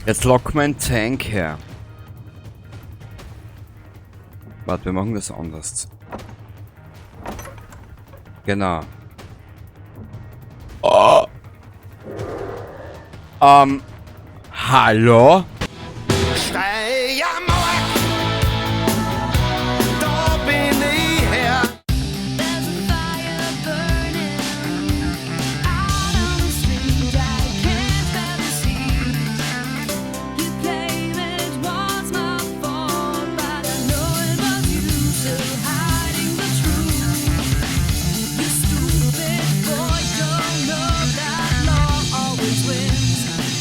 Jetzt lock mein Tank her. Warte, wir machen das anders. Genau. Oh. Hallo? Steiermauer, da bin ich her. There's a fire burning out on the street. I can't bear to see. You claim it was my fault, but I know it was you still hiding the truth. You stupid boy, don't know that law always wins.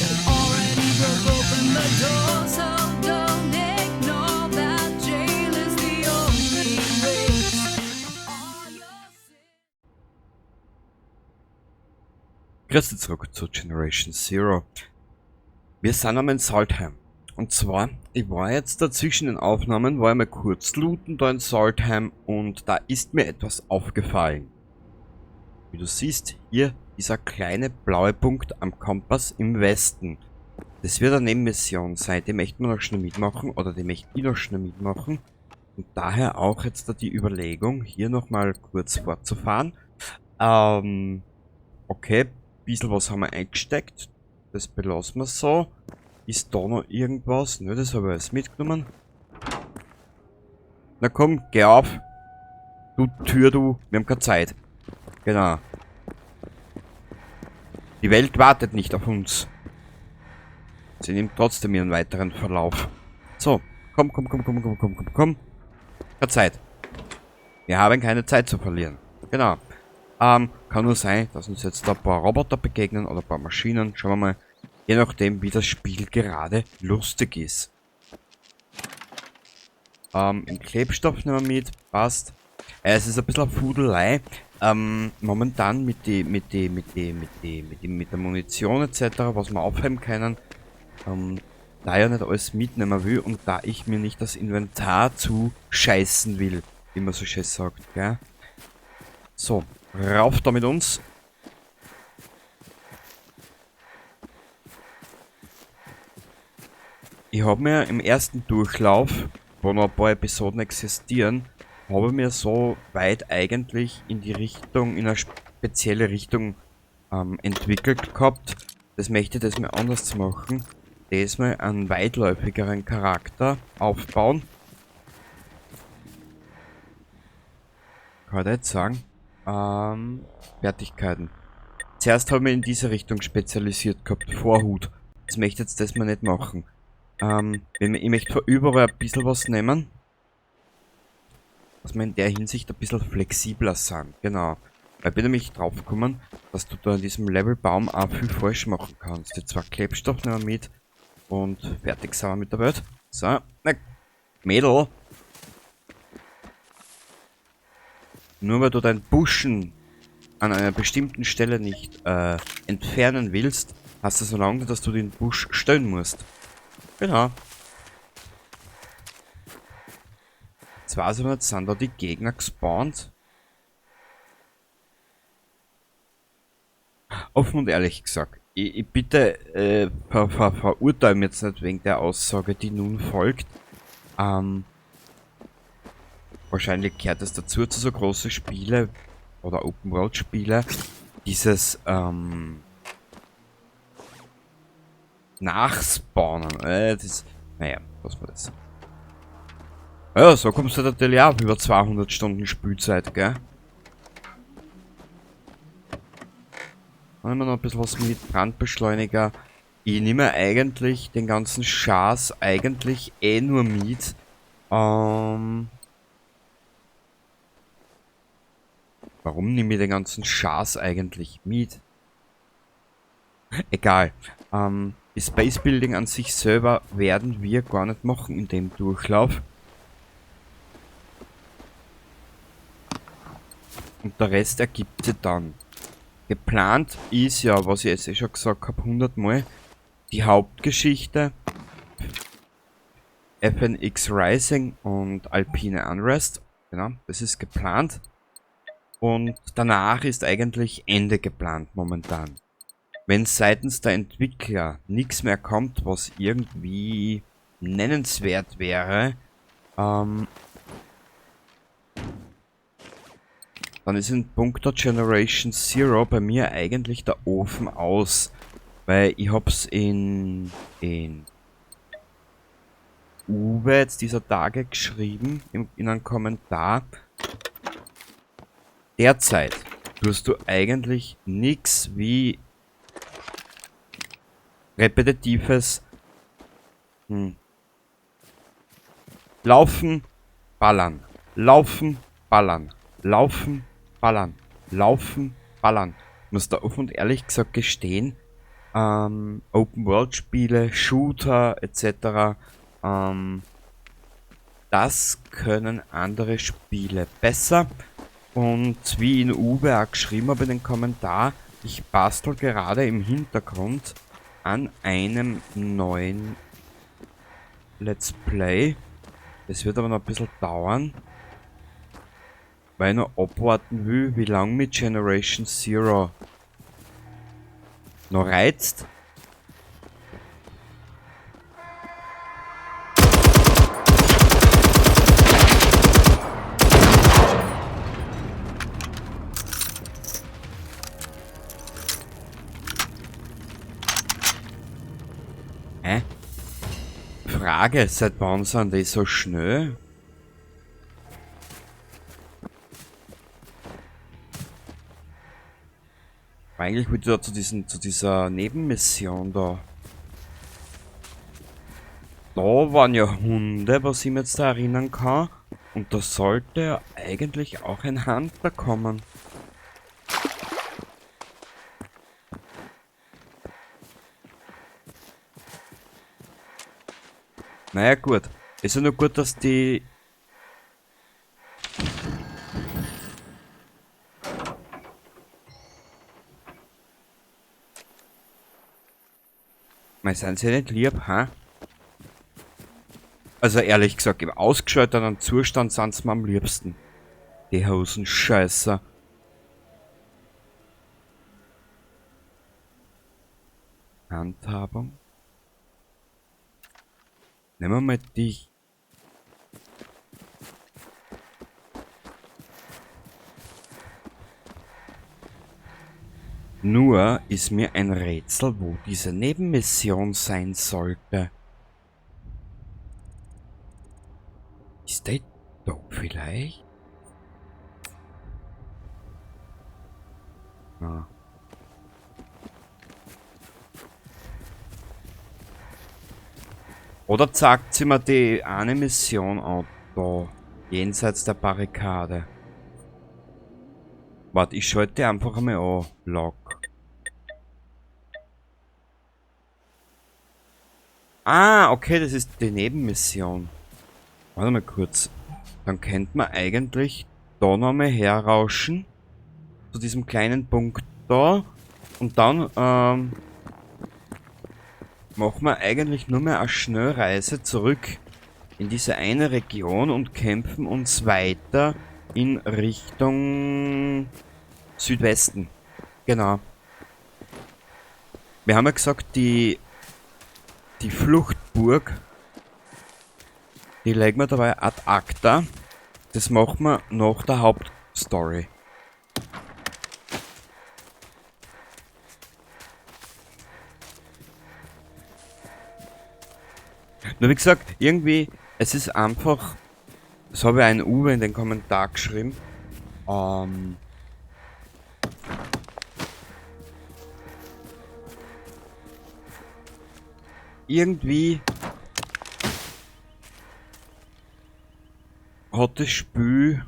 You already broke open the door, so don't ignore that jail is the only race. All your sins. Grüß dich zurück zu Generation Zero. Wir sind am in Saltheim. Und zwar, ich war jetzt da zwischen den Aufnahmen, war ich mal kurz looten da in Saltheim und da ist mir etwas aufgefallen. Wie du siehst, hier dieser kleine blaue Punkt am Kompass im Westen. Das wird eine Nebenmission sein, die möchten wir noch schnell mitmachen oder die möchte ich noch schnell mitmachen. Und daher auch jetzt da die Überlegung, hier nochmal kurz fortzufahren. Okay, bisschen was haben wir eingesteckt. Das belassen wir so. Ist da noch irgendwas? Nö, das habe ich alles mitgenommen. Na komm, geh auf. Du Tür, du. Wir haben keine Zeit. Genau. Die Welt wartet nicht auf uns. Sie nimmt trotzdem ihren weiteren Verlauf. So, komm. Keine Zeit. Wir haben keine Zeit zu verlieren. Genau. Kann nur sein, dass uns jetzt da ein paar Roboter begegnen oder ein paar Maschinen. Schauen wir mal. Je nachdem, wie das Spiel gerade lustig ist. Im Klebstoff nehmen wir mit. Passt. Es ist ein bisschen eine Fudelei. Momentan mit der Munition etc., was wir aufheben können. Da ja nicht alles mitnehmen will und da ich mir nicht das Inventar zu scheißen will, wie man so schön sagt, gell? So, rauf da mit uns. Ich habe mir im ersten Durchlauf, wo noch ein paar Episoden existieren, habe mir so weit eigentlich in die Richtung, in eine spezielle Richtung entwickelt gehabt. Das möchte ich das mal anders machen. Diesmal einen weitläufigeren Charakter aufbauen. Kann ich jetzt sagen. Fertigkeiten. Zuerst habe ich mich in diese Richtung spezialisiert gehabt. Vorhut. Das möchte ich jetzt das mal nicht machen. Ich möchte von überall ein bisschen was nehmen. Dass wir in der Hinsicht ein bisschen flexibler sind. Genau. Weil ich bin nämlich drauf gekommen, dass du da in diesem Levelbaum auch viel falsch machen kannst. Die zwei Klebstoff nehmen wir mit. Und fertig sind wir mit der Welt. So. Na, Mädel. Nur weil du deinen Buschen an einer bestimmten Stelle nicht entfernen willst, hast du so lange, dass du den Busch stellen musst. Genau. Jetzt weiß ich nicht, sind da die Gegner gespawnt? Offen und ehrlich gesagt, ich bitte verurteile mich jetzt nicht wegen der Aussage, die nun folgt. Wahrscheinlich gehört es dazu, zu so großen Spiele oder Open World Spiele, dieses Nachspawnen. Naja, was war das? Ja, so kommst du natürlich auch auf über 200 Stunden Spielzeit, gell? Dann haben wir noch ein bisschen was mit Brandbeschleuniger. Ich nehme eigentlich den ganzen Schaß eigentlich nur mit. Warum nehme ich den ganzen Schaß eigentlich mit? Egal. Die Space Building an sich selber werden wir gar nicht machen in dem Durchlauf. Und der Rest ergibt sich dann. Geplant ist ja, was ich jetzt eh schon gesagt habe, 100 Mal, die Hauptgeschichte, FNX Rising und Alpine Unrest. Genau, das ist geplant. Und danach ist eigentlich Ende geplant momentan. wenn seitens der Entwickler nichts mehr kommt, was irgendwie nennenswert wäre, dann ist in puncto Generation Zero bei mir eigentlich der Ofen aus. Weil ich hab's in Uwe jetzt dieser Tage geschrieben, in einem Kommentar. Derzeit tust du eigentlich nichts wie repetitives Laufen, ballern, laufen, ballern, laufen, ballern, laufen, ballern. Ich muss da offen und ehrlich gesagt gestehen, Open-World-Spiele, Shooter etc., das können andere Spiele besser. Und wie in Uwe auch geschrieben habe in den Kommentar, ich bastel gerade im Hintergrund an einem neuen Let's Play. Es wird aber noch ein bisschen dauern, weil ich noch abwarten will, wie lange mit Generation Zero noch reizt. Frage, seit wann sind die so schnell? Eigentlich wollte ich da zu dieser Nebenmission da. Da waren ja Hunde, was ich mir jetzt da erinnern kann. Und da sollte ja eigentlich auch ein Hunter kommen. Naja gut, ist ja nur gut, dass die... Mei, sind sie nicht lieb, ha? Also ehrlich gesagt, im ausgeschalteten Zustand sind sie mir am liebsten. Die Hosenscheißer. Handhabung. Nehmen wir mal dich. Nur ist mir ein Rätsel, wo diese Nebenmission sein sollte. Ist der da vielleicht? Ah. Oder zeigt sie mir die eine Mission an, da, jenseits der Barrikade. Warte, ich schalte die einfach einmal an, Log. Ah, okay, das ist die Nebenmission. Warte mal kurz. Dann könnte man eigentlich da nochmal herrauschen. Zu diesem kleinen Punkt da. Und dann, machen wir eigentlich nur mehr eine Schnellreise zurück in diese eine Region und kämpfen uns weiter in Richtung Südwesten. Genau. Wir haben ja gesagt, die Fluchtburg, die legen wir dabei ad acta. Das machen wir nach der Hauptstory. Nur wie gesagt, irgendwie, es ist einfach, das habe ich einen Uwe in den Kommentar geschrieben, irgendwie hat das Spiel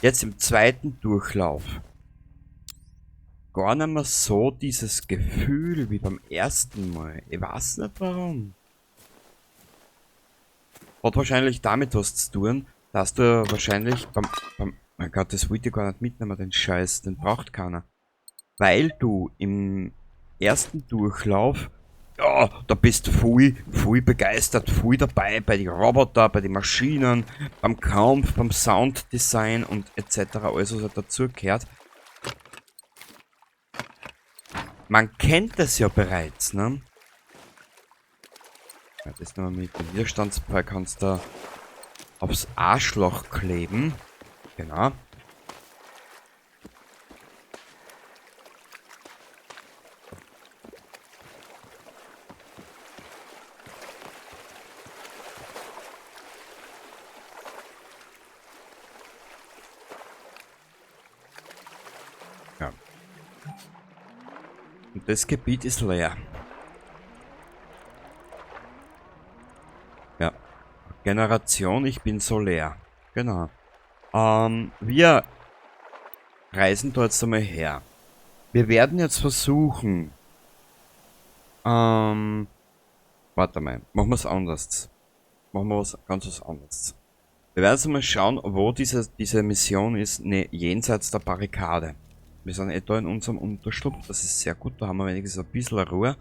jetzt im zweiten Durchlauf gar nicht mehr so dieses Gefühl wie beim ersten Mal. Ich weiß nicht warum. Hat wahrscheinlich damit was zu tun, dass du wahrscheinlich mein Gott, das wollte ich gar nicht mitnehmen, den Scheiß, den braucht keiner. Weil du im ersten Durchlauf, ja, da bist du voll begeistert, voll dabei, bei den Roboter, bei den Maschinen, beim Kampf, beim Sounddesign und etc., alles was dazugehört. Man kennt es ja bereits, ne? Ja, das nochmal mit dem Widerstandsball kannst du aufs Arschloch kleben. Genau. Ja. Und das Gebiet ist leer. Ja. Generation, ich bin so leer. Genau. Wir reisen da jetzt einmal her. Wir werden jetzt versuchen. Warte mal. Machen wir es anders. Machen wir was ganz anderes. Wir werden jetzt mal schauen, wo diese Mission ist, ne, jenseits der Barrikade. Wir sind etwa in unserem Unterschlupf, das ist sehr gut, da haben wir wenigstens ein bisschen Ruhe.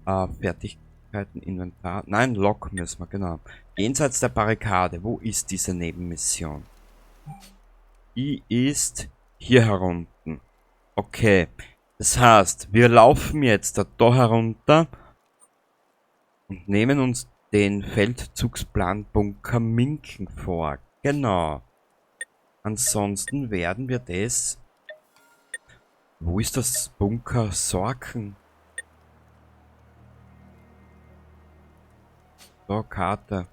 Fertigkeiten, Inventar, nein, Log müssen wir, genau. Jenseits der Barrikade, wo ist diese Nebenmission? Die ist hier herunten. Okay, das heißt, wir laufen jetzt da herunter und nehmen uns den Feldzugsplan Bunker Minken vor. Genau. Ansonsten werden wir das... Wo ist das Bunker Sorken? Da, Karte.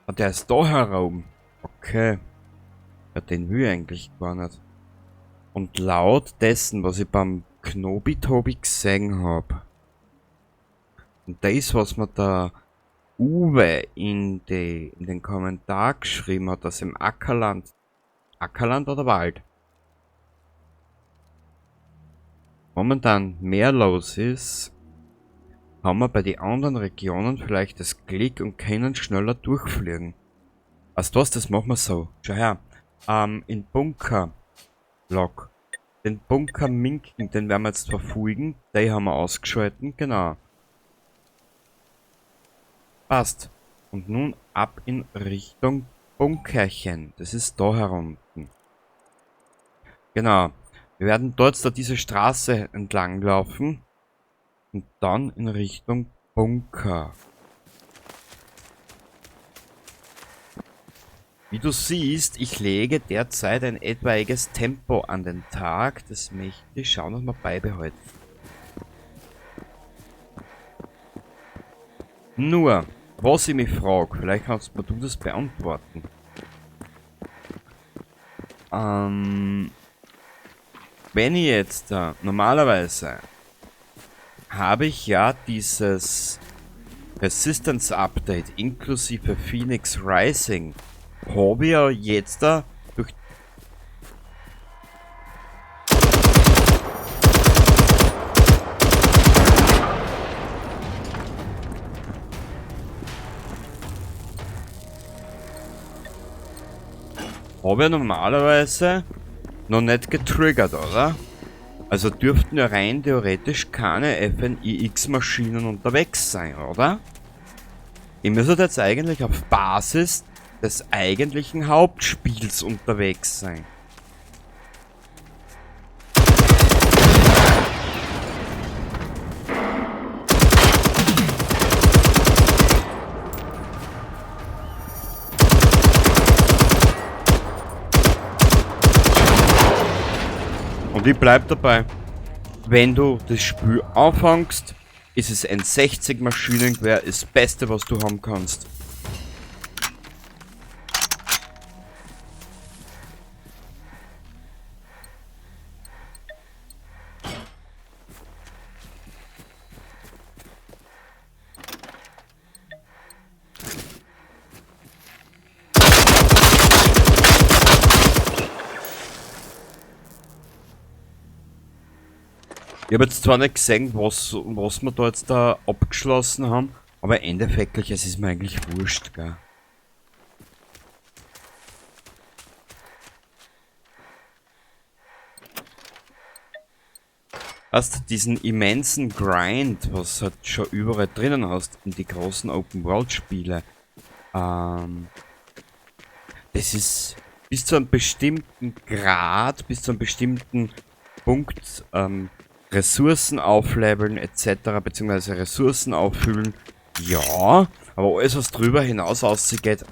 Ah, der ist da herum. Okay. Ja, den will ich eigentlich gar nicht. Und laut dessen, was ich beim Knobitobi gesehen habe, und das, was mir der Uwe in den Kommentar geschrieben hat, dass im Ackerland oder Wald momentan mehr los ist, haben wir bei den anderen Regionen vielleicht das Glück und können schneller durchfliegen. Weißt du was, das machen wir so. Schau her. In Bunker Log. Den Bunker Minken, den werden wir jetzt verfolgen. Den haben wir ausgeschalten, genau. Passt. Und nun ab in Richtung Bunkerchen. Das ist da herunten. Genau. Wir werden dort da diese Straße entlang laufen. Und dann in Richtung Bunker. Wie du siehst, ich lege derzeit ein etwaiges Tempo an den Tag. Das möchte ich schauen und mal beibehalten. Nur, was ich mich frage, vielleicht kannst du das beantworten. Wenn ich jetzt normalerweise habe ich ja dieses Resistance Update inklusive Phoenix Rising, habe ich ja jetzt durch habe ja normalerweise noch nicht getriggert, oder? Also dürften ja rein theoretisch keine FNIX-Maschinen unterwegs sein, oder? Ihr müsstet jetzt eigentlich auf Basis des eigentlichen Hauptspiels unterwegs sein. Und ich bleib dabei. Wenn du das Spiel anfängst, ist es ein 60 Maschinengewehr das Beste, was du haben kannst. Ich habe jetzt zwar nicht gesehen, was wir da jetzt da abgeschlossen haben, aber endeffektlich, es ist mir eigentlich wurscht, gell. Hast diesen immensen Grind, was halt schon überall drinnen hast, in die großen Open-World-Spiele, das ist bis zu einem bestimmten Grad, bis zu einem bestimmten Punkt, Ressourcen aufleveln etc. beziehungsweise Ressourcen auffüllen. Ja, aber alles was drüber hinaus ausgeht,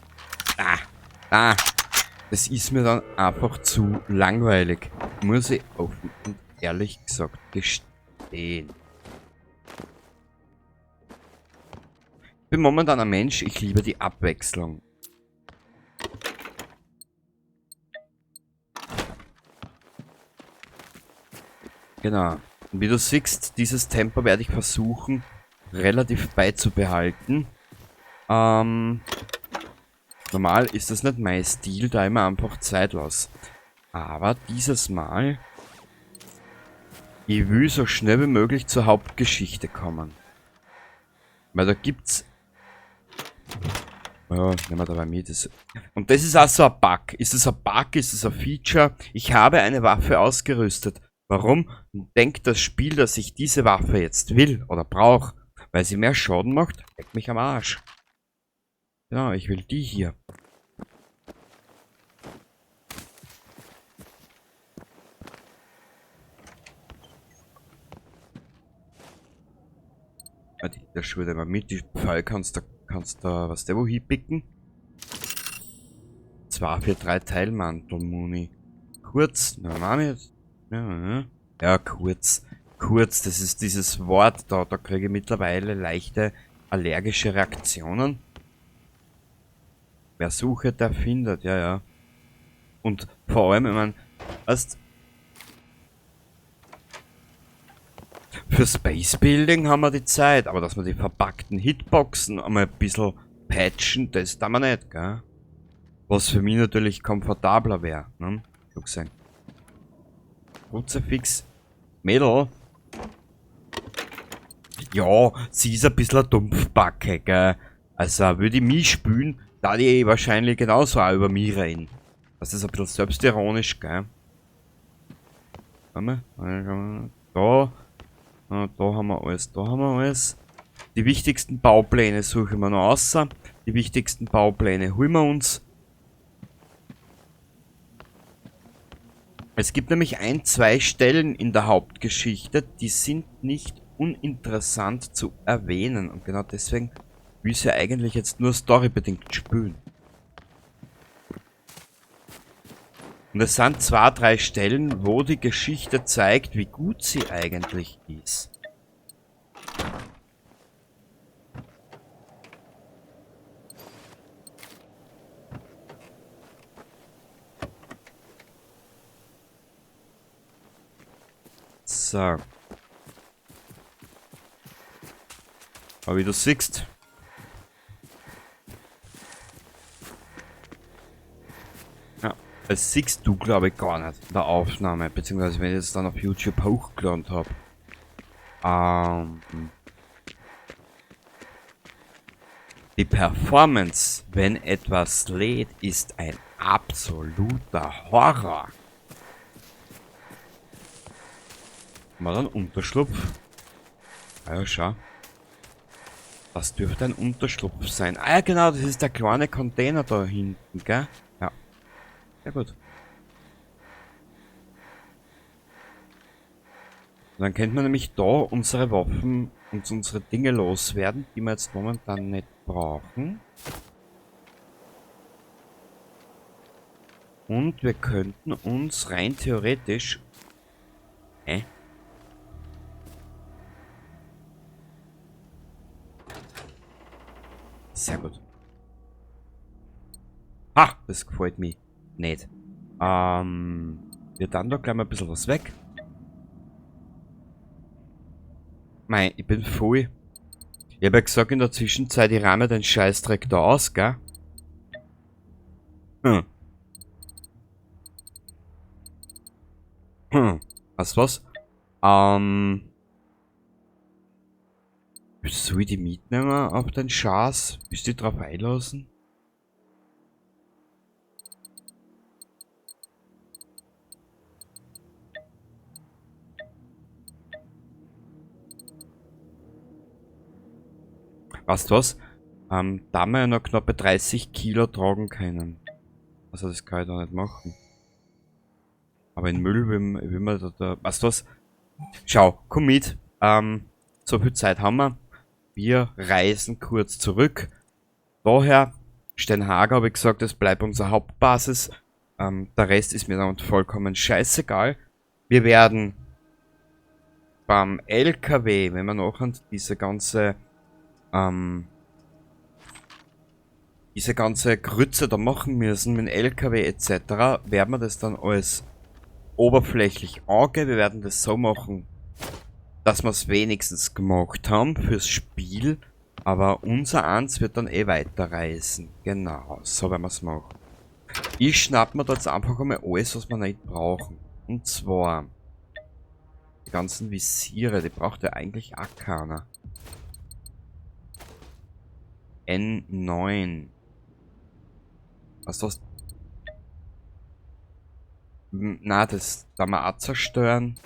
das ist mir dann einfach zu langweilig. Muss ich offen und ehrlich gesagt gestehen. Ich bin momentan ein Mensch, ich liebe die Abwechslung. Genau. Und wie du siehst, dieses Tempo werde ich versuchen, relativ beizubehalten. Normal ist das nicht mein Stil, da immer einfach Zeit los. Aber dieses Mal, ich will so schnell wie möglich zur Hauptgeschichte kommen. Weil da gibt's... Ja, nehmen wir dabei mit. Und das ist auch so ein Bug. Ist es ein Bug? Ist es ein Feature? Ich habe eine Waffe ausgerüstet. Warum? Denkt das Spiel, dass ich diese Waffe jetzt will oder brauche, weil sie mehr Schaden macht? Leck mich am Arsch. Ja, ich will die hier. Der schwört immer mit, die Pfeil kannst du, was der wo hinpicken? 2 für 3 Teilmantel, Muni. Kurz, na Mami jetzt. Ja, kurz. Kurz, das ist dieses Wort da, da kriege ich mittlerweile leichte allergische Reaktionen. Wer sucht, der findet, ja, ja. Und vor allem, ich meine, erst für Space Building haben wir die Zeit, aber dass wir die verpackten Hitboxen einmal ein bisschen patchen, das tun wir nicht, gell? Was für mich natürlich komfortabler wäre, ne? So gesehen. Kruzifix. Mädel. Ja, sie ist ein bisschen eine Dumpfbacke, gell? Also, würde ich mich spülen, da die wahrscheinlich genauso auch über mich reden. Das ist ein bisschen selbstironisch, gell? Warte mal. Da. Da haben wir alles, da haben wir alles. Die wichtigsten Baupläne suchen wir noch außer. Die wichtigsten Baupläne holen wir uns. Es gibt nämlich 2 Stellen in der Hauptgeschichte, die sind nicht uninteressant zu erwähnen. Und genau deswegen will ich sie eigentlich jetzt nur storybedingt spielen. Und es sind 2, 3 Stellen, wo die Geschichte zeigt, wie gut sie eigentlich ist. So. Aber wie du siehst, ja, das siehst du, glaube ich, gar nicht in der Aufnahme, beziehungsweise wenn ich es dann auf YouTube hochgeladen habe. Die Performance, wenn etwas lädt, ist ein absoluter Horror. Mal ein Unterschlupf. Ah ja, schau. Das dürfte ein Unterschlupf sein. Ah ja, genau, das ist der kleine Container da hinten, gell? Ja. Sehr gut. Und dann könnte man nämlich da unsere Waffen und unsere Dinge loswerden, die wir jetzt momentan nicht brauchen. Und wir könnten uns rein theoretisch... Sehr gut. Ha! Das gefällt mir nicht. Wir dann da gleich mal ein bisschen was weg. Mei, ich bin voll. Ich habe ja gesagt in der Zwischenzeit, ich rahme den Scheißdreck da aus, gell? Weißt du was? Soll ich die mitnehmen auf den Schaß? Willst du dich drauf einlassen? Weißt du was? Da wir ja noch knappe 30 Kilo tragen können. Also das kann ich da nicht machen. Aber in Müll will man da... Weißt du was? Schau, komm mit. So viel Zeit haben wir. Wir reisen kurz zurück. Daher, Steinhager habe ich gesagt, das bleibt unsere Hauptbasis. Der Rest ist mir dann vollkommen scheißegal. Wir werden beim LKW, wenn wir nachher diese ganze Grütze da machen müssen mit dem LKW etc., werden wir das dann alles oberflächlich angehen. Wir werden das so machen, dass wir es wenigstens gemacht haben fürs Spiel. Aber unser Eins wird dann eh weiterreisen. Genau, so werden wir es machen. Ich schnapp mir da jetzt einfach einmal alles, was wir nicht brauchen. Und zwar die ganzen Visiere, die braucht ja eigentlich auch keiner. N9. Was das? Na, das da wir auch zerstören.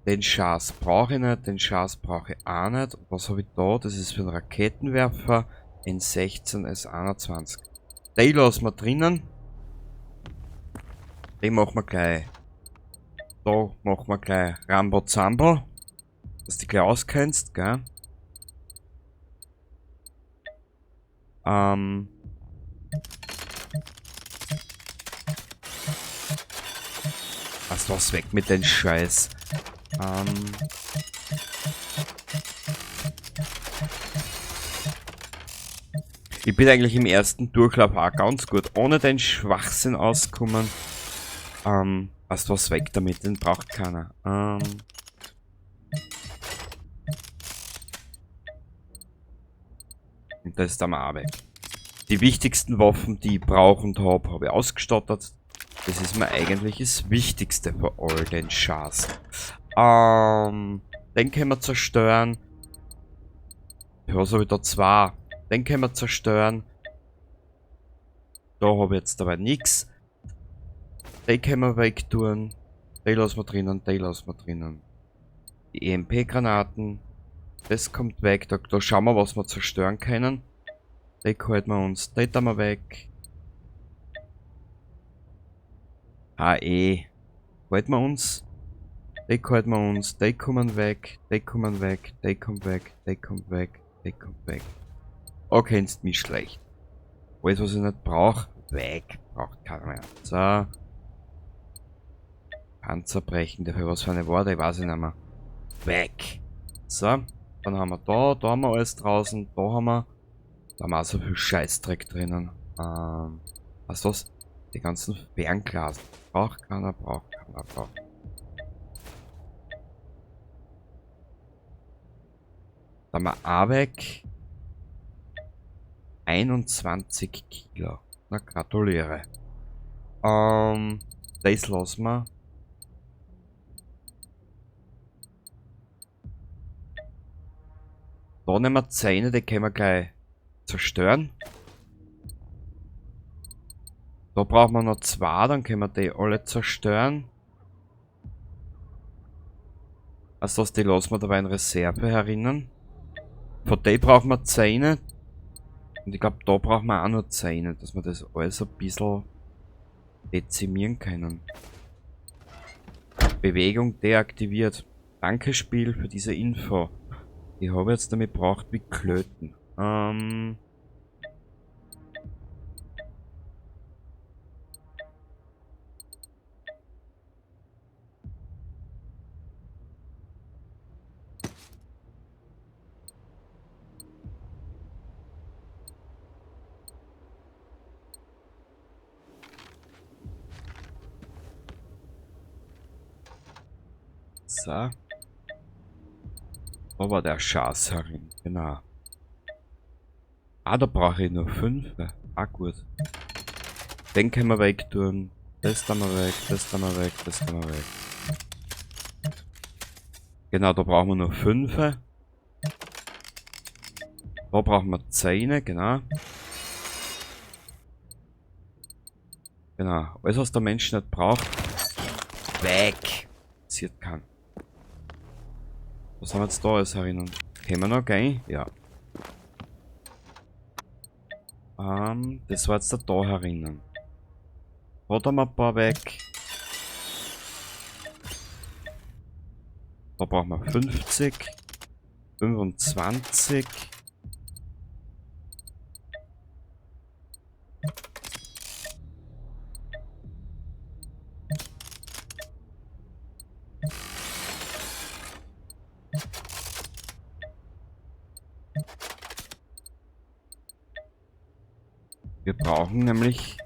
Den Schaß brauche ich nicht, den Schaß brauche ich auch nicht. Was habe ich da? Das ist für einen Raketenwerfer. N16 S21. Den lassen wir drinnen. Den machen wir gleich. Da machen wir gleich Rambo Zambo. Dass du dich gleich auskennst, gell? Was weg mit den Scheiß. Ich bin eigentlich im ersten Durchlauf auch ganz gut ohne den Schwachsinn ausgekommen. Was weg damit, den braucht keiner. Und das ist dann auch weg. Die wichtigsten Waffen, die ich brauche und habe ich ausgestattet. Das ist mir eigentlich das Wichtigste für all den Schaß. Den können wir zerstören. Ja, so wieder zwei. Den können wir zerstören. Da habe ich jetzt dabei nichts. Den können wir wegtun. Den lassen wir drinnen, den lassen wir drinnen. Die EMP-Granaten. Das kommt weg. Da schauen wir, was wir zerstören können. Den halten wir uns. Den tun wir weg. HE. Halten wir uns. Die halten wir uns. Die kommen weg. Die kommen weg. Die kommt weg. Die kommt weg. Die kommt weg. Oh, kennst mich schlecht. Alles, was ich nicht brauche, weg. Braucht keiner mehr. So. Panzerbrechende. Für was für eine Worte? Ich weiß ich nicht mehr. Weg. So. Dann haben wir da haben wir alles draußen. Da haben wir auch so viel Scheißdreck drinnen. Was ist das? Die ganzen Fernglas. Braucht keiner, braucht keiner, braucht. Da haben wir auch weg. 21 Kilo. Na, gratuliere. Das lassen wir. Da nehmen wir Zähne, die können wir gleich zerstören. Da brauchen wir noch zwei, dann können wir die alle zerstören. Also die lassen wir dabei in Reserve herinnen. Von denen brauchen wir Zähne. Und ich glaube, da brauchen wir auch noch Zähne, dass wir das alles ein bisschen dezimieren können. Bewegung deaktiviert. Danke Spiel für diese Info. Ich habe jetzt damit braucht wie Klöten. So. Da war der Schaß herin, genau. Ah, da brauche ich nur 5. Ah, gut. Den können wir wegtun. Das tun wir weg, das tun wir weg, das tun wir weg. Genau, da brauchen wir nur 5. Da brauchen wir Zähne, genau. Genau, alles was der Mensch nicht braucht, weg. Passiert kann. Was haben wir jetzt da alles herinnen? Können wir noch gehen? Ja. Das war jetzt da herinnen. Da haben wir ein paar weg. Da brauchen wir 50, 25. Wir brauchen nämlich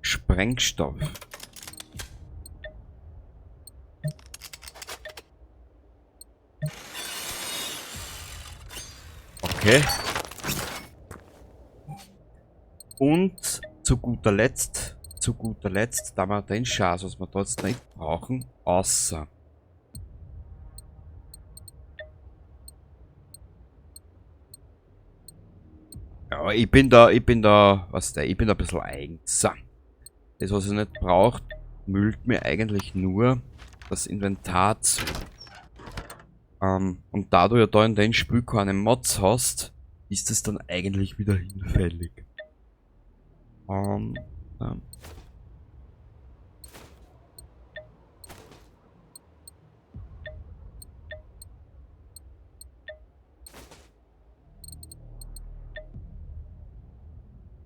Sprengstoff. Okay. Und zu guter Letzt, da wir den Schatz, was wir dort nicht brauchen, außer. Ja, ich bin da, ich bin da ein bisschen eigen. So. Das, was ich nicht brauche, müllt mir eigentlich nur das Inventar zu. Und da du ja da in den Spiel keine Mods hast, ist es dann eigentlich wieder hinfällig.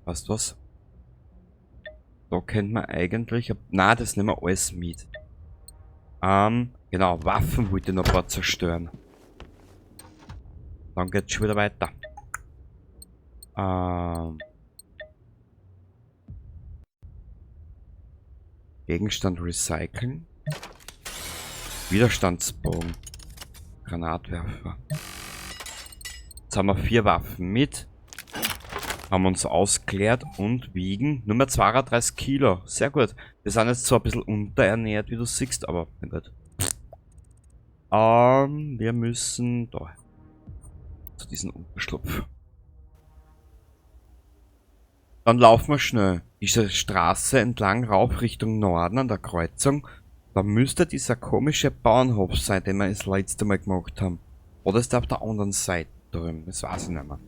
Weißt du was? Da könnte man eigentlich... Na, das nehmen wir alles mit. Genau, Waffen wollte ich noch ein paar zerstören. Dann geht's schon wieder weiter. Gegenstand recyceln. Widerstandsbogen. Granatwerfer. Jetzt haben wir 4 Waffen mit. Haben uns ausgeklärt und wiegen nur mehr 32 Kilo. Sehr gut. Wir sind jetzt zwar ein bisschen unterernährt, wie du siehst, aber mein Gott. Wir müssen da zu diesem Unterschlupf. Dann laufen wir schnell diese Straße entlang rauf Richtung Norden an der Kreuzung. Da müsste dieser komische Bauernhof sein, den wir das letzte Mal gemacht haben. Oder ist der auf der anderen Seite drüben? Das weiß ich nicht mehr.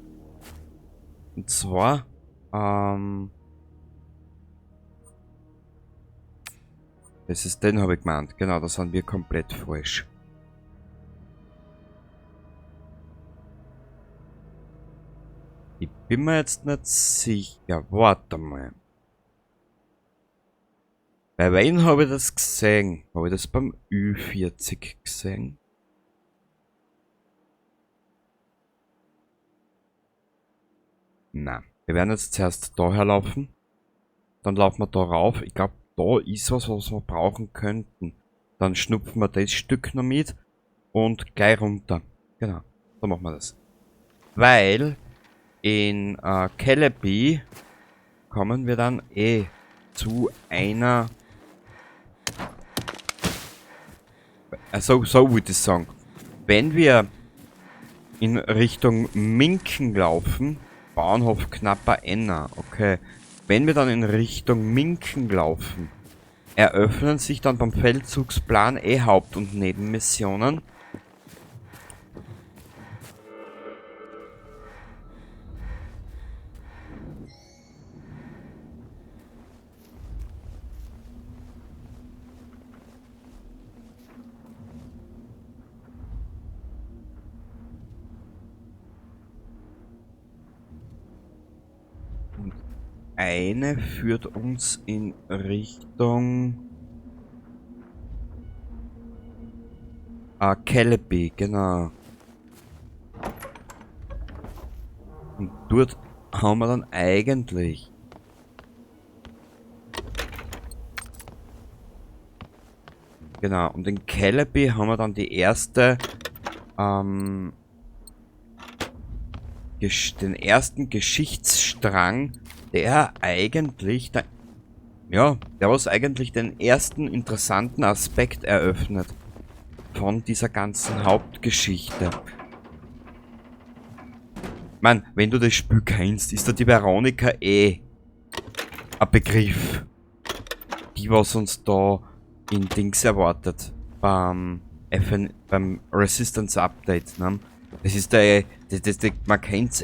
Und zwar, das ist den habe ich gemeint. Genau, da sind wir komplett falsch. Ich bin mir jetzt nicht sicher. Warte mal. Bei wem habe ich das gesehen? Habe ich das beim Ü40 gesehen? Nein. Wir werden jetzt zuerst daher laufen. Dann laufen wir da rauf. Ich glaube, da ist was wir brauchen könnten. Dann schnupfen wir das Stück noch mit. Und gleich runter. Genau. So machen wir das. Weil in Celebi kommen wir dann zu einer... Also, so würde ich sagen. Wenn wir in Richtung Minken laufen... Bauernhof knapper Enna, okay. Wenn wir dann in Richtung Minken laufen, eröffnen sich dann beim Feldzugsplan Haupt- und Nebenmissionen. Eine führt uns in Richtung Celebi, genau. Und dort haben wir dann eigentlich genau, und in Celebi haben wir dann die erste den ersten Geschichtsstrang, der eigentlich der was eigentlich den ersten interessanten Aspekt eröffnet von dieser ganzen Hauptgeschichte. Mann, wenn du das Spiel kennst, ist da die Veronika ein Begriff. Die, was uns da in Dings erwartet. Beim Resistance Update, ne? Das ist der, man kennt's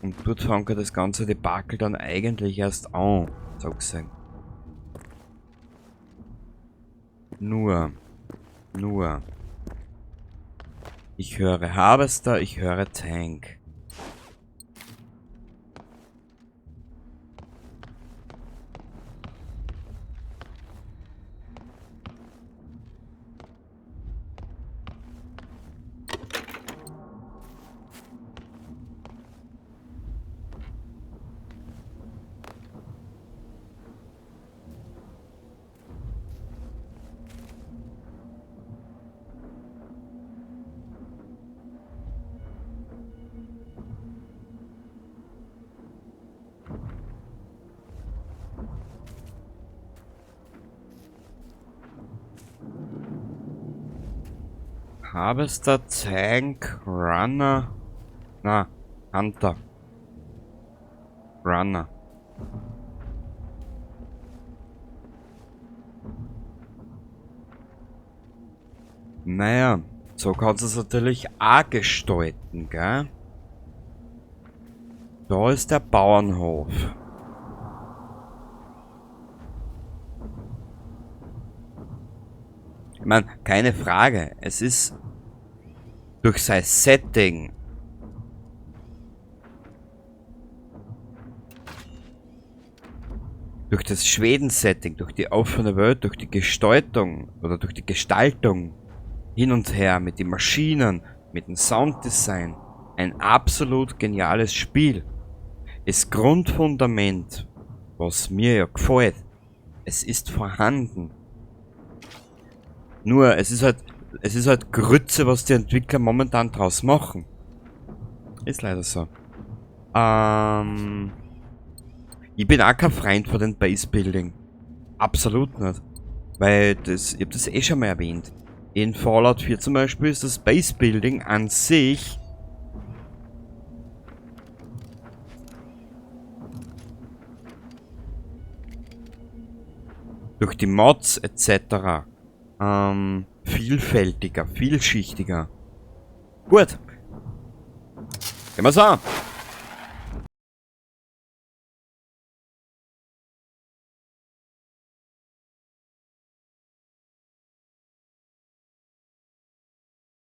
Und dort fängt das ganze Debakel dann eigentlich erst an, so gesehen. Nur. Ich höre Harvester, ich höre Tank. Harvester, Tank, Runner. Na, Hunter. Runner. Naja, so kannst du es natürlich auch gestalten, gell? Da ist der Bauernhof. Ich meine, keine Frage, es ist durch sein Setting durch das Schweden-Setting, durch die offene Welt, durch die Gestaltung oder durch die Gestaltung hin und her mit den Maschinen, mit dem Sounddesign ein absolut geniales Spiel. Das Grundfundament, was mir ja gefällt, es ist vorhanden. Nur, es ist halt Grütze, was die Entwickler momentan draus machen. Ist leider so. Ich bin auch kein Freund von den Base Building. Absolut nicht. Weil ich hab das eh schon mal erwähnt. In Fallout 4 zum Beispiel ist das Base Building an sich durch die Mods etc. Vielfältiger, vielschichtiger. Gut. Gehen wir's an.